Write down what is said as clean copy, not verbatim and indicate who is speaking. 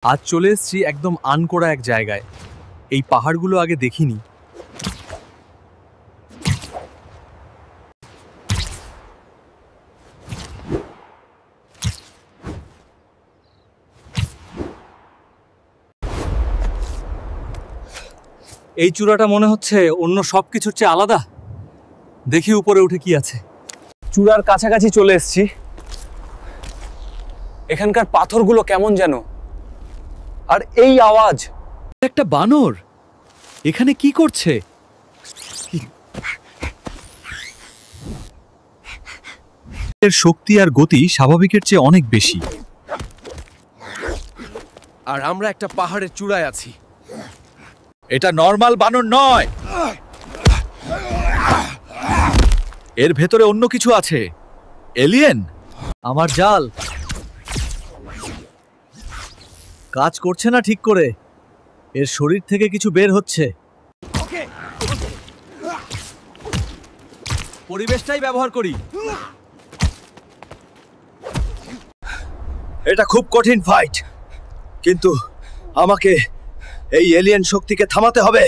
Speaker 1: আজ চলে এসেছি একদম আনকোড়া এক জায়গায়। এই পাহাড়গুলো আগে দেখিনি। এই চূড়াটা মনে হচ্ছে অন্য সবকিছুর চেয়ে আলাদা। দেখি উপরে উঠে কি আছে। চূড়ার কাছাকাছি চলে এসেছি। এখানকার পাথরগুলো কেমন যেন, আর এই আওয়াজ। একটা বানর এখানে কি করছে? এর শক্তি আর গতি স্বাভাবিকের চেয়ে অনেক বেশি।
Speaker 2: আর আমরা একটা পাহাড়ের চূড়ায় আছি।
Speaker 1: এটা নরমাল বানর নয়, এর ভেতরে অন্য কিছু আছে। এলিয়েন। আমার জাল কাজ করছে না ঠিক করে। এর শরীর থেকে কিছু বের হচ্ছে। পরিবেশটাই ব্যবহার করি। এটা খুব কঠিন ফাইট, কিন্তু আমাকে এই এলিয়েন শক্তিকে থামাতে হবে।